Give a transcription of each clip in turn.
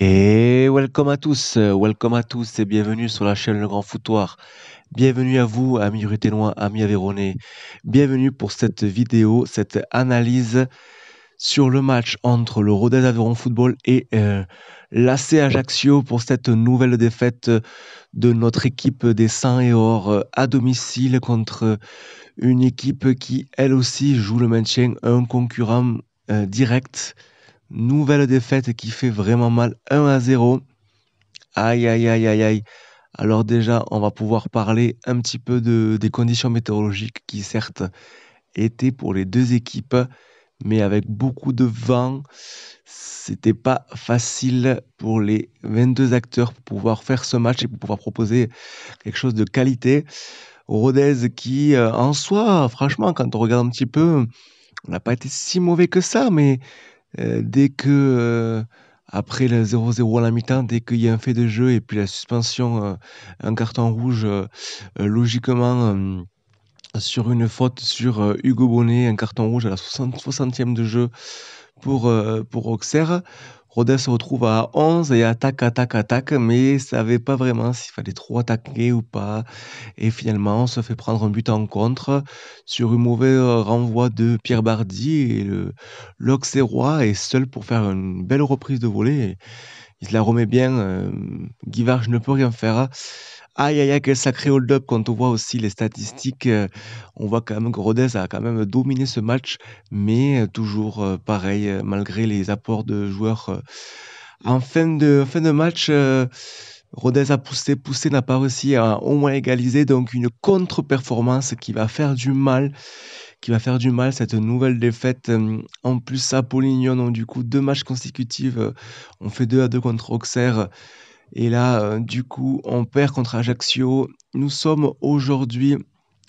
Et welcome à tous et bienvenue sur la chaîne Le Grand Foutoir. Bienvenue à vous, amis ruténois, amis aveyronnais. Bienvenue pour cette vidéo, cette analyse sur le match entre le Rodez Aveyron Football et l'AC Ajaccio pour cette nouvelle défaite de notre équipe des Saints et Or à domicile contre une équipe qui, elle aussi, joue le maintien, un concurrent direct. Nouvelle défaite qui fait vraiment mal, 1-0. Aïe, aïe, aïe, aïe, aïe. Alors déjà, on va pouvoir parler un petit peu des conditions météorologiques qui certes étaient pour les deux équipes, mais avec beaucoup de vent, c'était pas facile pour les 22 acteurs pour pouvoir faire ce match et pour pouvoir proposer quelque chose de qualité. Rodez qui, en soi, franchement, quand on regarde un petit peu, on n'a pas été si mauvais que ça, mais dès que, après le 0-0 à la mi-temps, dès qu'il y a un fait de jeu et puis la suspension, un carton rouge, logiquement, sur une faute sur Hugo Bonnet, un carton rouge à la 60e de jeu pour Auxerre. Rodez se retrouve à 11 et attaque, attaque, attaque, mais savait pas vraiment s'il fallait trop attaquer ou pas. Et finalement, on se fait prendre un but en contre sur un mauvais renvoi de Pierre Bardy. Et l'Auxerrois est seul pour faire une belle reprise de volée. Il se la remet bien. Guivard, je ne peux rien faire. Aïe, aïe, aïe, quel sacré hold-up quand on voit aussi les statistiques. On voit quand même que Rodez a quand même dominé ce match, mais toujours pareil, malgré les apports de joueurs. En fin de match, Rodez a poussé, poussé, n'a pas réussi à au moins égaliser, donc une contre-performance qui va faire du mal, cette nouvelle défaite. En plus, à Polignon, donc du coup, 2 matchs consécutifs, on fait 2-2 contre Auxerre. Et là, du coup, on perd contre Ajaccio. Nous sommes aujourd'hui,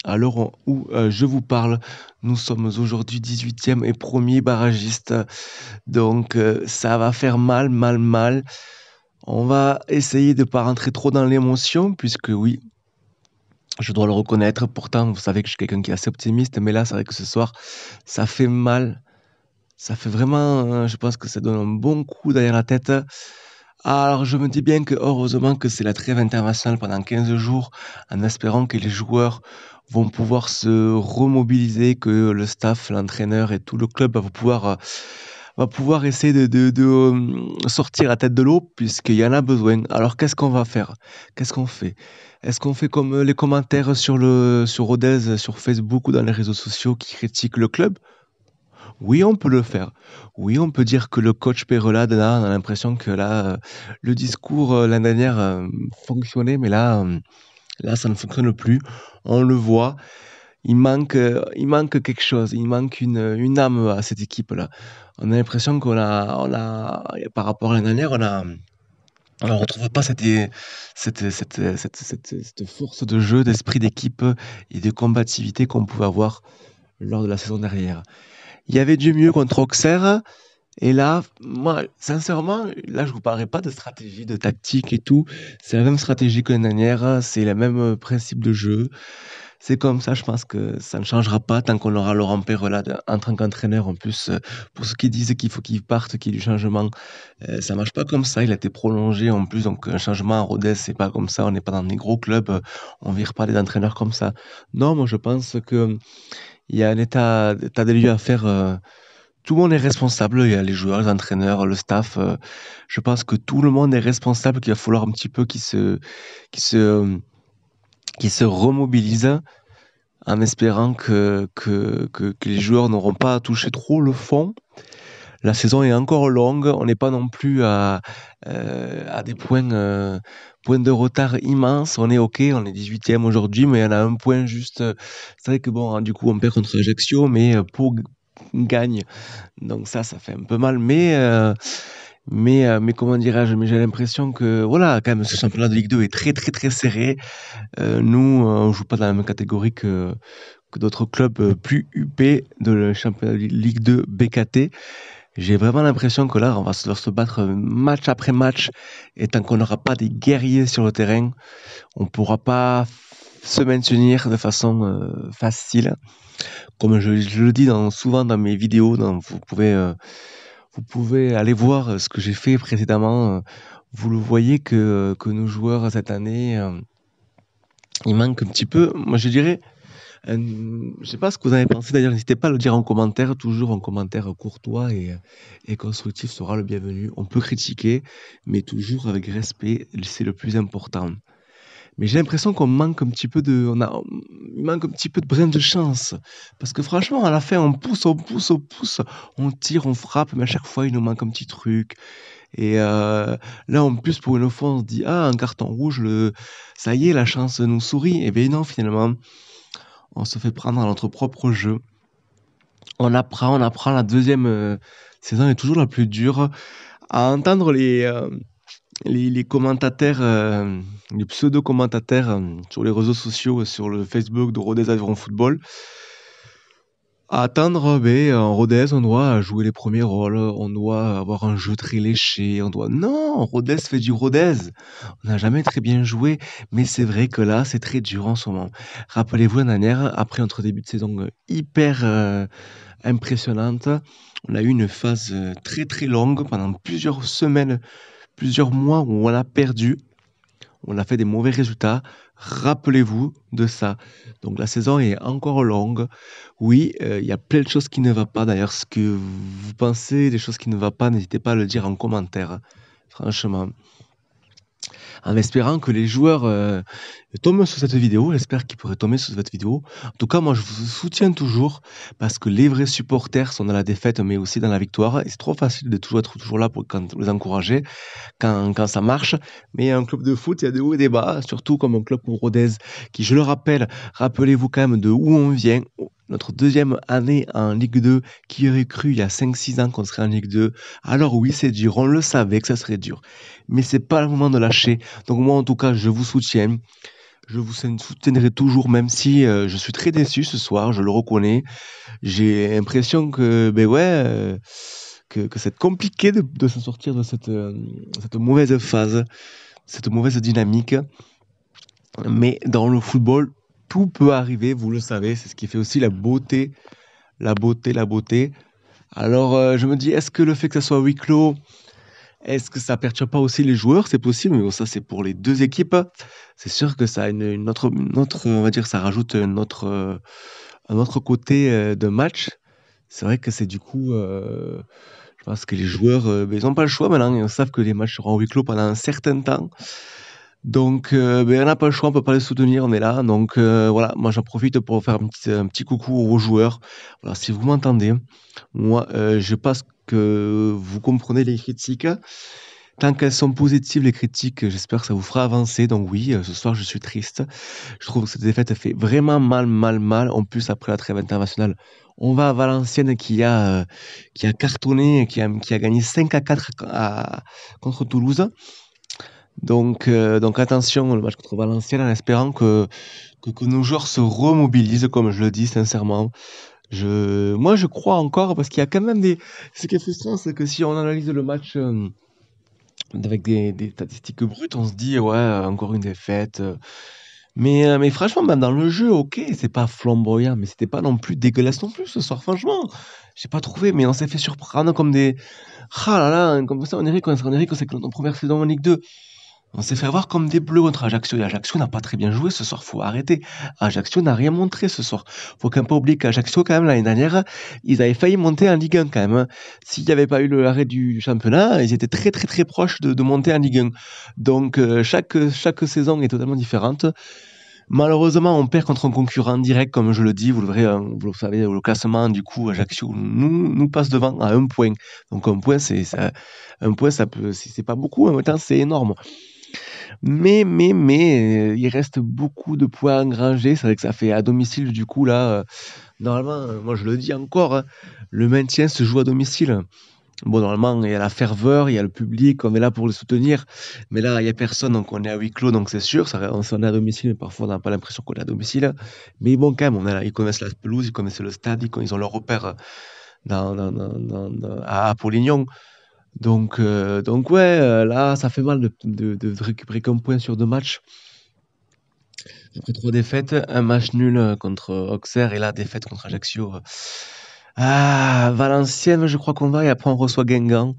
à l'heure où je vous parle, nous sommes aujourd'hui 18e et premier barragiste. Donc, ça va faire mal, mal, mal. On va essayer de ne pas rentrer trop dans l'émotion, puisque oui, je dois le reconnaître. Pourtant, vous savez que je suis quelqu'un qui est assez optimiste, mais là, c'est vrai que ce soir, ça fait mal. Ça fait vraiment, je pense que ça donne un bon coup derrière la tête. Alors, je me dis bien que heureusement que c'est la trêve internationale pendant 15 jours, en espérant que les joueurs vont pouvoir se remobiliser, que le staff, l'entraîneur et tout le club va pouvoir essayer de sortir la tête de l'eau, puisqu'il y en a besoin. Alors, qu'est-ce qu'on va faire? Qu'est-ce qu'on fait? Est-ce qu'on fait comme les commentaires sur Rodez, sur Facebook ou dans les réseaux sociaux qui critiquent le club? Oui, on peut le faire. Oui, on peut dire que le coach Perola, là, on a l'impression que là, le discours l'année dernière fonctionnait, mais là, ça ne fonctionne plus. On le voit. Il manque quelque chose. Il manque une âme à cette équipe-là. On a l'impression par rapport à l'année dernière, on ne retrouve pas cette force de jeu, d'esprit d'équipe et de combativité qu'on pouvait avoir lors de la saison dernière. Il y avait du mieux contre Auxerre. Et là, moi, sincèrement, là, je vous parlerai pas de stratégie, de tactique et tout. C'est la même stratégie que l'année dernière, c'est le même principe de jeu. C'est comme ça, je pense que ça ne changera pas tant qu'on aura Laurent Perrella en tant qu'entraîneur. En plus, pour ceux qui disent qu'il faut qu'il parte, qu'il y ait du changement, ça marche pas comme ça. Il a été prolongé en plus, donc un changement à Rodez, c'est pas comme ça. On n'est pas dans des gros clubs, on vire pas des entraîneurs comme ça. Non, moi, je pense que il y a un état des lieux à faire. Tout le monde est responsable, il y a les joueurs, les entraîneurs, le staff. Je pense que tout le monde est responsable, qu'il va falloir un petit peu qu'il se, qu'il se remobilise en espérant que les joueurs n'auront pas à toucher trop le fond. La saison est encore longue, on n'est pas non plus à des points de retard immenses. On est OK, on est 18e aujourd'hui, mais on a un point juste. C'est vrai que bon, du coup, on perd contre Ajaccio, mais Pau gagne. Donc ça fait un peu mal, mais comment dirais-je, mais j'ai l'impression que voilà, quand même, ce championnat de Ligue 2 est très très très serré. Nous, on joue pas dans la même catégorie que d'autres clubs plus huppés de le championnat de Ligue 2 BKT. J'ai vraiment l'impression que là, on va se battre match après match, et tant qu'on n'aura pas des guerriers sur le terrain, on pourra pas se maintenir de façon facile. Comme je le dis souvent dans mes vidéos, Vous pouvez aller voir ce que j'ai fait précédemment. Vous le voyez que nos joueurs cette année, il manque un petit peu. Moi, je dirais, je sais pas ce que vous en avez pensé d'ailleurs. N'hésitez pas à le dire en commentaire. Toujours en commentaire courtois et constructif sera le bienvenu. On peut critiquer, mais toujours avec respect. C'est le plus important. Mais j'ai l'impression qu'on manque un petit peu il manque un petit peu de brin de chance. Parce que franchement, à la fin, on pousse, on pousse, on pousse, on tire, on frappe, mais à chaque fois, il nous manque un petit truc. Et là, en plus, pour une fois, on se dit, ah, un carton rouge, ça y est, la chance nous sourit. Et bien non, finalement, on se fait prendre à notre propre jeu. On apprend. La deuxième saison est toujours la plus dure. À entendre les commentateurs, les pseudo-commentateurs sur les réseaux sociaux, sur le Facebook de Rodez Aviron Football, à attendre, en Rodez, on doit jouer les premiers rôles, on doit avoir un jeu très léché, Non, Rodez fait du Rodez. On n'a jamais très bien joué, mais c'est vrai que là, c'est très dur en ce moment. Rappelez-vous l'année dernière, après notre début de saison hyper impressionnante, on a eu une phase très très longue pendant plusieurs semaines, plusieurs mois où on a perdu, on a fait des mauvais résultats. Rappelez-vous de ça. Donc la saison est encore longue. Oui, il y a plein de choses qui ne vont pas. D'ailleurs, ce que vous pensez des choses qui ne vont pas, n'hésitez pas à le dire en commentaire. Franchement, en espérant que les joueurs tombent sur cette vidéo. J'espère qu'ils pourraient tomber sur cette vidéo. En tout cas, moi, je vous soutiens toujours parce que les vrais supporters sont dans la défaite, mais aussi dans la victoire. Et c'est trop facile de toujours être toujours là pour les encourager quand ça marche. Mais un club de foot, il y a des hauts et des bas, surtout comme un club comme Rodez, qui, je le rappelle, rappelez-vous quand même de où on vient. Notre deuxième année en Ligue 2, qui aurait cru il y a 5-6 ans qu'on serait en Ligue 2. Alors oui, c'est dur, on le savait que ça serait dur. Mais c'est pas le moment de lâcher. Donc moi, en tout cas, je vous soutiens. Je vous soutiendrai toujours, même si je suis très déçu ce soir, je le reconnais. J'ai l'impression que, que c'est compliqué de se sortir de cette mauvaise phase, cette mauvaise dynamique. Mais dans le football, tout peut arriver, vous le savez, c'est ce qui fait aussi la beauté, la beauté, la beauté. Alors, je me dis, est-ce que le fait que ça soit huis clos, est-ce que ça perturbe pas aussi les joueurs? C'est possible, mais bon, ça, c'est pour les deux équipes. C'est sûr que ça a une autre, on va dire, ça rajoute un autre côté de match. C'est vrai que c'est du coup, je pense que les joueurs, ils n'ont pas le choix maintenant. Ils savent que les matchs seront en huis clos pendant un certain temps. Donc, on n'a pas le choix, on peut pas les soutenir, on est là. Donc, voilà, moi j'en profite pour faire un petit coucou aux joueurs. Voilà, si vous m'entendez, moi, je pense que vous comprenez les critiques. Tant qu'elles sont positives, les critiques, j'espère que ça vous fera avancer. Donc oui, ce soir, je suis triste. Je trouve que cette défaite fait vraiment mal, mal, mal. En plus, après la trêve internationale, on va à Valenciennes qui a cartonné, qui a gagné 5-4 contre Toulouse. Donc attention, le match contre Valenciennes, en espérant que nos joueurs se remobilisent, comme je le dis sincèrement. Moi, je crois encore, parce qu'il y a quand même des... Ce qui est frustrant, c'est que si on analyse le match avec des statistiques brutes, on se dit, ouais, encore une défaite. Mais franchement, même dans le jeu, ok, c'est pas flamboyant, mais c'était pas non plus dégueulasse non plus ce soir, franchement. J'ai pas trouvé, mais on s'est fait surprendre comme des... Ah là là, comme ça, on dirait que c'est notre première saison en Ligue 2. On s'est fait avoir comme des bleus contre Ajaccio. Et Ajaccio n'a pas très bien joué ce soir, faut arrêter. Ajaccio n'a rien montré ce soir. Faut quand même pas oublier qu'Ajaccio, quand même, l'année dernière, ils avaient failli monter en Ligue 1 quand même, hein. S'il n'y avait pas eu l'arrêt du championnat, ils étaient très très très proches de monter en Ligue 1. Donc chaque saison est totalement différente. Malheureusement, on perd contre un concurrent direct, comme je le dis. Vous le savez, le classement, du coup, Ajaccio nous passe devant à 1 point. Donc un point, un point, c'est pas beaucoup, en même temps, c'est énorme. Mais, il reste beaucoup de points à engranger. C'est vrai que ça fait à domicile, du coup, là, normalement, moi je le dis encore, hein, le maintien se joue à domicile. Bon, normalement, il y a la ferveur, il y a le public, on est là pour le soutenir. Mais là, il n'y a personne, donc on est à huis clos, donc c'est sûr. On est à domicile, mais parfois on n'a pas l'impression qu'on est à domicile. Mais bon, quand même, on est là, ils connaissent la pelouse, ils connaissent le stade, ils ont leur repère à Polignon. Donc ouais, là, ça fait mal de récupérer qu'un point sur 2 matchs. Après 3 défaites, un match nul contre Auxerre et la défaite contre Ajaccio. Ah, Valenciennes, je crois qu'on va et après on reçoit Guingamp.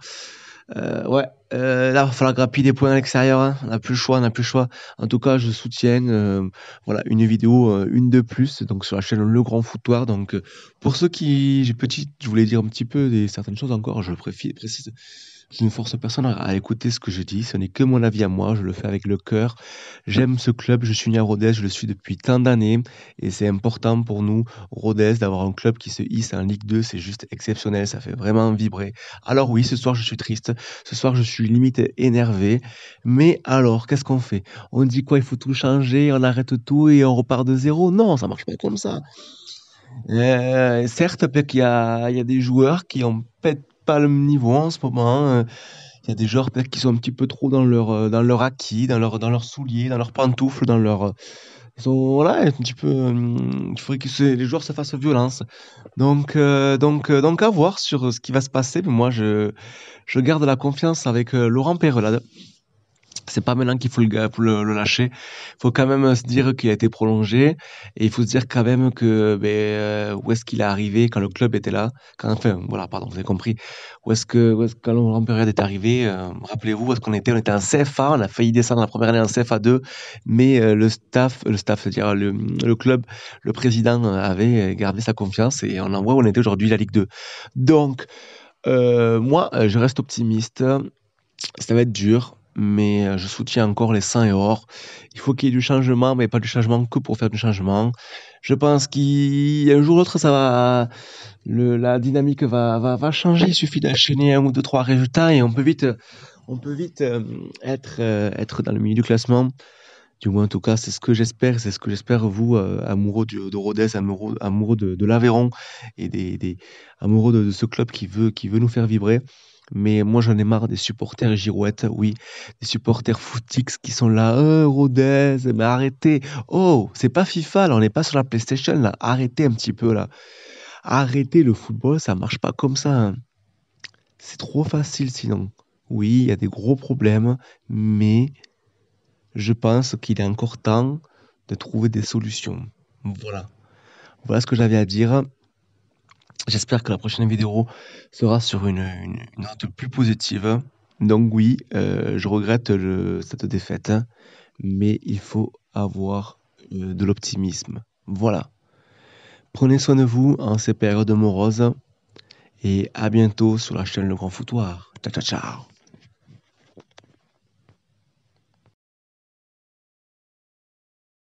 Ouais, là, va falloir grappiller des points à l'extérieur, hein. On n'a plus le choix, on n'a plus le choix. En tout cas, je soutiens, voilà, une vidéo, une de plus, donc sur la chaîne Le Grand Foutoir. Donc, pour ceux qui, je voulais dire un petit peu certaines choses encore, je le précise. Je ne force personne à écouter ce que je dis, ce n'est que mon avis à moi, je le fais avec le cœur. J'aime ce club, je suis né à Rodez, je le suis depuis tant d'années et c'est important pour nous, Rodez, d'avoir un club qui se hisse en Ligue 2, c'est juste exceptionnel, ça fait vraiment vibrer. Alors oui, ce soir je suis triste, ce soir je suis limite énervé, mais alors qu'est-ce qu'on fait? On dit quoi? Il faut tout changer, on arrête tout et on repart de zéro? Non, ça marche pas comme ça. Certes, peut-être qu'il y a des joueurs qui ont peut-être pas le niveau en ce moment, hein. Il y a des joueurs peut-être qui sont un petit peu trop dans leur acquis, dans leurs souliers, dans leurs pantoufles, ils sont, voilà, un petit peu, il faudrait que les joueurs se fassent violence. Donc à voir sur ce qui va se passer. Mais moi, je garde la confiance avec Laurent Perelade. C'est pas maintenant qu'il faut le lâcher. Il faut quand même se dire qu'il a été prolongé et il faut se dire quand même que où est-ce qu'il est arrivé quand le club était là. Enfin, voilà, pardon, vous avez compris. Quand Laurent Période est arrivé, rappelez-vous où est-ce qu'on était? On était en CFA, on a failli descendre la première année en CFA 2, mais c'est-à-dire le club, le président avait gardé sa confiance et on en voit où on était aujourd'hui, la Ligue 2. Donc, moi, je reste optimiste. Ça va être dur, mais je soutiens encore les saints et or. Il faut qu'il y ait du changement, mais pas du changement que pour faire du changement. Je pense qu'un jour ou l'autre, la dynamique va changer. Il suffit d'enchaîner un ou deux, trois résultats et on peut vite être dans le milieu du classement. Du moins, en tout cas, c'est ce que j'espère. C'est ce que j'espère, vous, amoureux de Rodez, amoureux de l'Aveyron et amoureux de ce club qui veut nous faire vibrer. Mais moi, j'en ai marre des supporters girouettes, oui, des supporters footix qui sont là, Rodez, mais arrêtez. Oh, c'est pas FIFA, là, on n'est pas sur la PlayStation, là. Arrêtez un petit peu, là. Arrêtez le football, ça marche pas comme ça, hein. C'est trop facile sinon. Oui, il y a des gros problèmes, mais je pense qu'il est encore temps de trouver des solutions. Voilà. Voilà ce que j'avais à dire. J'espère que la prochaine vidéo sera sur une note plus positive. Donc oui, je regrette cette défaite, hein, mais il faut avoir de l'optimisme. Voilà. Prenez soin de vous en ces périodes moroses et à bientôt sur la chaîne Le Grand Foutoir. Ciao, ciao, ciao.